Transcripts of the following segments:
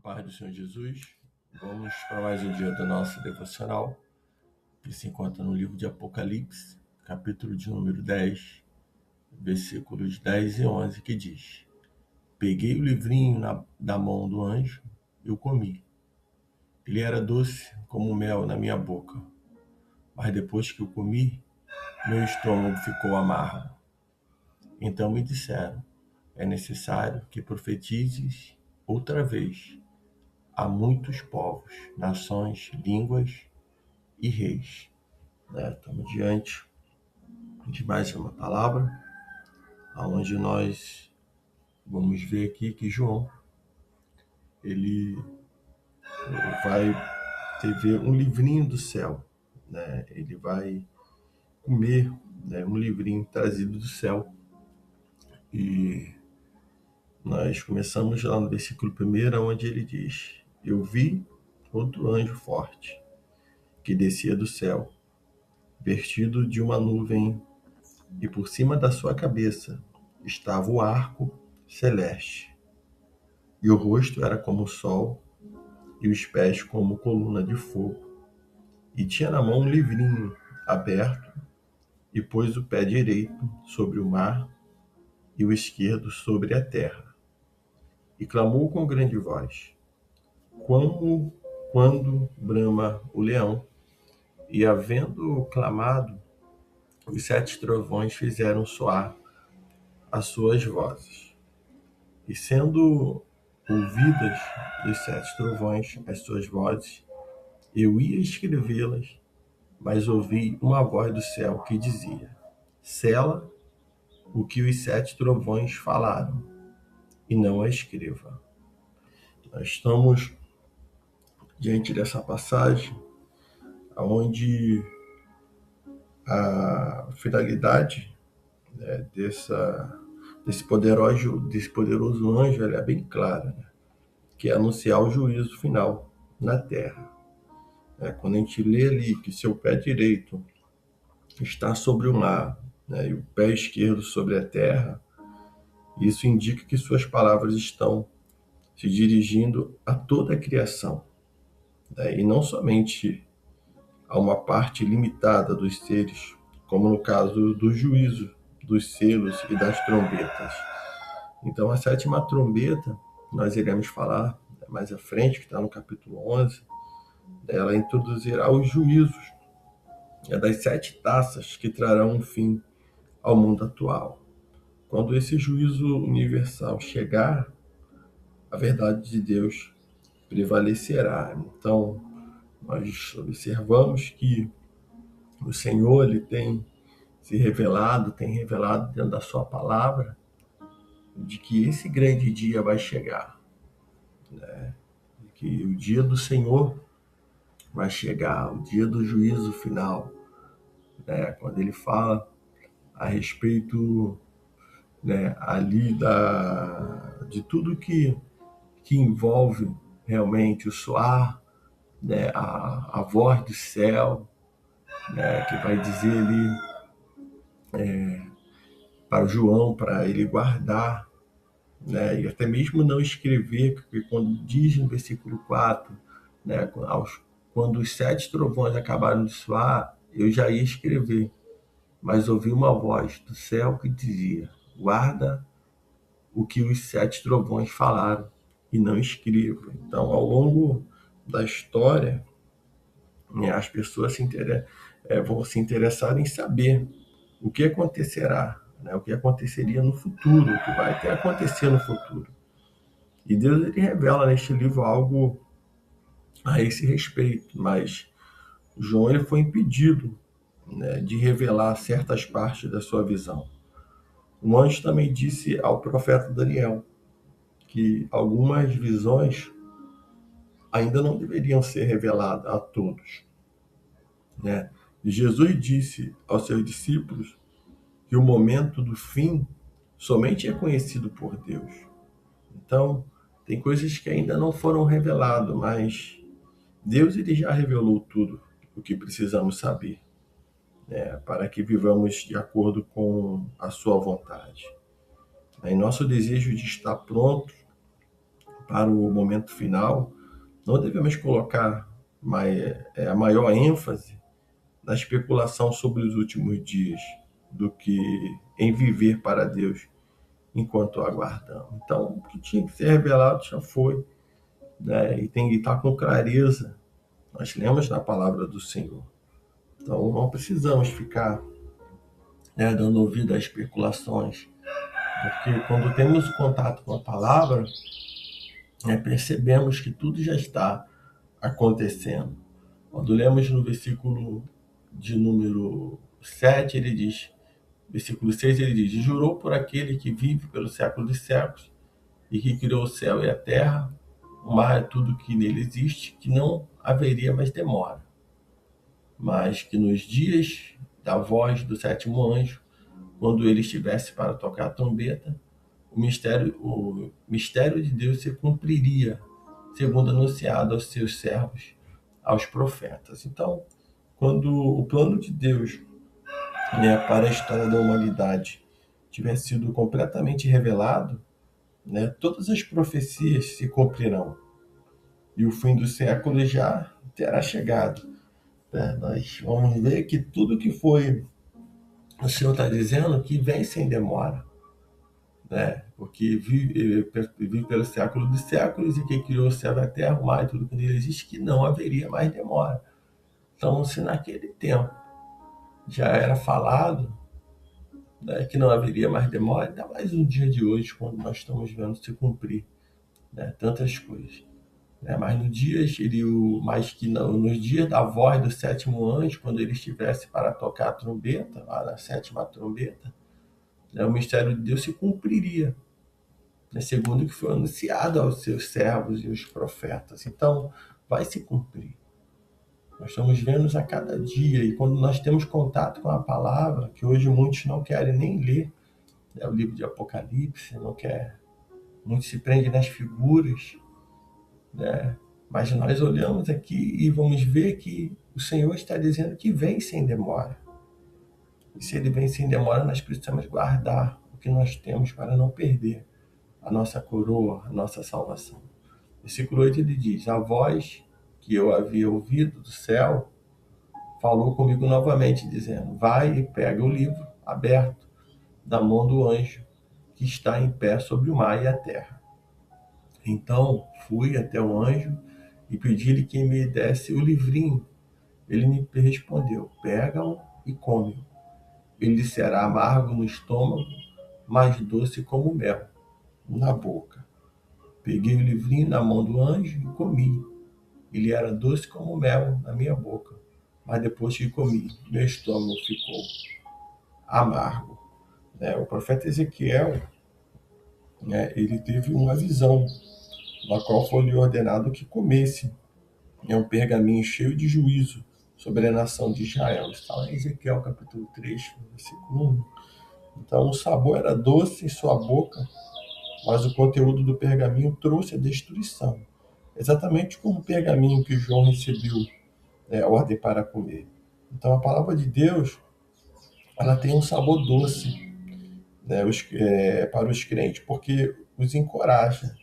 Paz do Senhor Jesus, vamos para mais um dia do nosso devocional, que se encontra no livro de Apocalipse, capítulo de número 10, versículos 10 e 11, que diz: Peguei o livrinho da mão do anjo e o comi. Ele era doce como mel na minha boca, mas depois que o comi, meu estômago ficou amargo. Então me disseram: é necessário que profetizes outra vez a muitos povos, nações, línguas e reis. Estamos diante de mais uma palavra, onde nós vamos ver aqui que João ele vai ver um livrinho do céu, Ele vai comer, um livrinho trazido do céu. E nós começamos lá no versículo 1, onde ele diz: Eu vi outro anjo forte que descia do céu, vestido de uma nuvem, e por cima da sua cabeça estava o arco celeste, e o rosto era como o sol, e os pés como coluna de fogo. E tinha na mão um livrinho aberto, e pôs o pé direito sobre o mar, e o esquerdo sobre a terra. E clamou com grande voz, como quando brama o leão. E havendo clamado, os 7 trovões fizeram soar as suas vozes. E sendo ouvidas dos 7 trovões as suas vozes, eu ia escrevê-las, mas ouvi uma voz do céu que dizia: sela o que os 7 trovões falaram, e não a escreva. Nós estamos diante dessa passagem onde a finalidade, desse poderoso anjo, ela é bem clara, que é anunciar o juízo final na terra. Quando a gente lê ali que seu pé direito está sobre o mar, e o pé esquerdo sobre a terra, isso indica que suas palavras estão se dirigindo a toda a criação, e não somente a uma parte limitada dos seres, como no caso do juízo, dos selos e das trombetas. Então, a 7ª trombeta, nós iremos falar mais à frente, que está no capítulo 11, ela introduzirá os juízos das 7 taças que trarão um fim ao mundo atual. Quando esse juízo universal chegar, a verdade de Deus prevalecerá. Então, nós observamos que o Senhor ele tem se revelado, tem revelado dentro da sua palavra, de que esse grande dia vai chegar, que o dia do Senhor vai chegar, o dia do juízo final, quando ele fala a respeito, ali de tudo que envolve realmente o soar, a voz do céu, que vai dizer ali para João, para ele guardar, e até mesmo não escrever, porque quando diz no versículo 4, quando os 7 trovões acabaram de soar, eu já ia escrever, mas ouvi uma voz do céu que dizia: guarda o que os 7 trovões falaram e não escreva. Então, ao longo da história, as pessoas vão se interessar em saber o que acontecerá, o que aconteceria no futuro, o que vai até acontecer no futuro. E Deus ele revela neste livro algo a esse respeito, mas João ele foi impedido, de revelar certas partes da sua visão. O anjo também disse ao profeta Daniel que algumas visões ainda não deveriam ser reveladas a todos. E Jesus disse aos seus discípulos que o momento do fim somente é conhecido por Deus. Então, tem coisas que ainda não foram reveladas, mas Deus ele já revelou tudo o que precisamos saber, para que vivamos de acordo com a sua vontade. Em nosso desejo de estar pronto para o momento final, não devemos colocar a maior ênfase na especulação sobre os últimos dias do que em viver para Deus enquanto aguardamos. Então, o que tinha que ser revelado já foi, né? E tem que estar com clareza. Nós lemos na palavra do Senhor. Então, não precisamos ficar, né, dando ouvido a especulações, porque quando temos contato com a palavra, né, percebemos que tudo já está acontecendo. Quando lemos no versículo de número 7, ele diz, versículo 6, ele diz: jurou por aquele que vive pelo século dos séculos e que criou o céu e a terra, o mar e tudo que nele existe, que não haveria mais demora, mas que nos dias da voz do sétimo anjo, quando ele estivesse para tocar a trombeta, o mistério de Deus se cumpriria, segundo anunciado aos seus servos, aos profetas. Então, quando o plano de Deus, né, para a história da humanidade tiver sido completamente revelado, né, todas as profecias se cumprirão e o fim do século já terá chegado, né? Nós vamos ver que tudo que foi, o Senhor está dizendo que vem sem demora, né? Porque vive pelo século dos séculos e quem criou o céu e a terra, o mar e tudo que nele existe, que não haveria mais demora. Então, se naquele tempo já era falado, né, que não haveria mais demora, ainda mais no dia de hoje, quando nós estamos vendo se cumprir, né, tantas coisas. Né? Mas nos dias da voz do sétimo anjo, quando ele estivesse para tocar a trombeta, lá na sétima trombeta, né, o mistério de Deus se cumpriria, né, segundo o que foi anunciado aos seus servos e os profetas. Então, vai se cumprir. Nós estamos vendo a cada dia, e quando nós temos contato com a palavra, que hoje muitos não querem nem ler, né, o livro de Apocalipse, não quer, muitos se prendem nas figuras, né? Mas nós olhamos aqui e vamos ver que o Senhor está dizendo que vem sem demora. E se ele vem sem demora, nós precisamos guardar o que nós temos para não perder a nossa coroa, a nossa salvação. Versículo 8 ele diz: a voz que eu havia ouvido do céu falou comigo novamente, dizendo: vai e pega o livro aberto da mão do anjo que está em pé sobre o mar e a terra. Então fui até o anjo e pedi-lhe que me desse o livrinho. Ele me respondeu: pega-o e come-o. Ele lhe será amargo no estômago, mas doce como mel na boca. Peguei o livrinho na mão do anjo e comi. Ele era doce como mel na minha boca, mas depois que comi, meu estômago ficou amargo. O profeta Ezequiel, ele teve uma visão, na qual foi-lhe ordenado que comesse um pergaminho cheio de juízo sobre a nação de Israel. Está lá em Ezequiel capítulo 3, versículo 1. Então o sabor era doce em sua boca, mas o conteúdo do pergaminho trouxe a destruição. Exatamente como o pergaminho que João recebeu ordem para comer. Então a palavra de Deus, ela tem um sabor doce, né, para os crentes, porque os encoraja,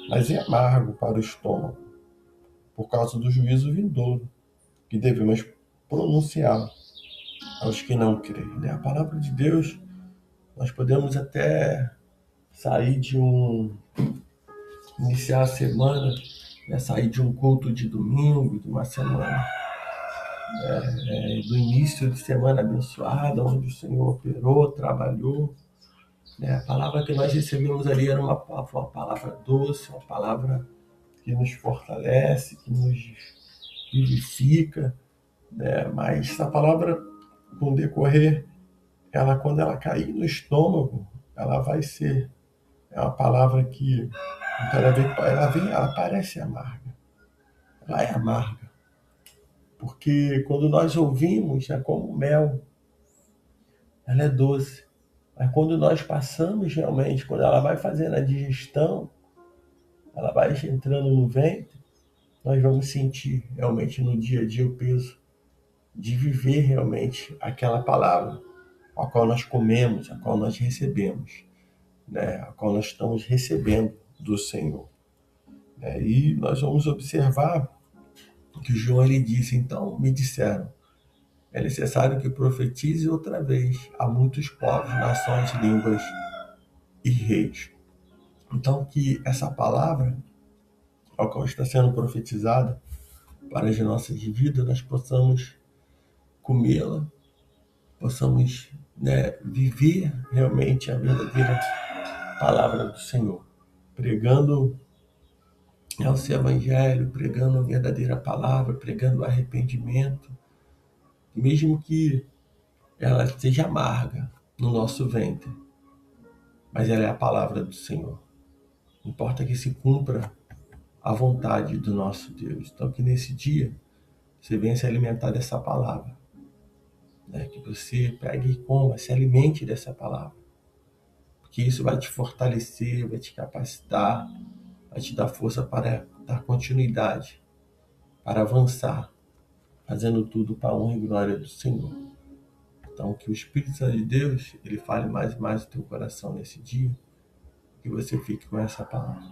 mas é amargo para o estômago, por causa do juízo vindouro que devemos pronunciar aos que não creem. Né? A palavra de Deus, nós podemos até sair iniciar a semana, né? Sair de um culto de domingo, de uma semana, do início de semana abençoada, onde o Senhor operou, trabalhou. Né? A palavra que nós recebemos ali era uma palavra doce, uma palavra que nos fortalece, que nos vivifica, né? Mas essa palavra, com o decorrer, quando ela cair no estômago, ela vai ser uma palavra que ela parece amarga. Ela é amarga, porque quando nós ouvimos, é como mel, ela é doce. Mas quando nós passamos realmente, quando ela vai fazendo a digestão, ela vai entrando no ventre, nós vamos sentir realmente no dia a dia o peso de viver realmente aquela palavra, a qual nós comemos, a qual nós recebemos, né? A qual nós estamos recebendo do Senhor. E nós vamos observar que João ele disse, então me disseram, é necessário que profetize outra vez a muitos povos, nações, línguas e reis. Então que essa palavra, ao qual está sendo profetizada para as nossas vidas, nós possamos comê-la, possamos viver realmente a verdadeira palavra do Senhor, pregando o seu evangelho, pregando a verdadeira palavra, pregando o arrependimento, mesmo que ela seja amarga no nosso ventre, mas ela é a palavra do Senhor. Importa que se cumpra a vontade do nosso Deus. Então que nesse dia você venha se alimentar dessa palavra, que você pegue e coma, se alimente dessa palavra, porque isso vai te fortalecer, vai te capacitar, vai te dar força para dar continuidade, para avançar, fazendo tudo para a honra e glória do Senhor. Então, que o Espírito Santo de Deus, ele fale mais e mais no teu coração nesse dia, que você fique com essa palavra.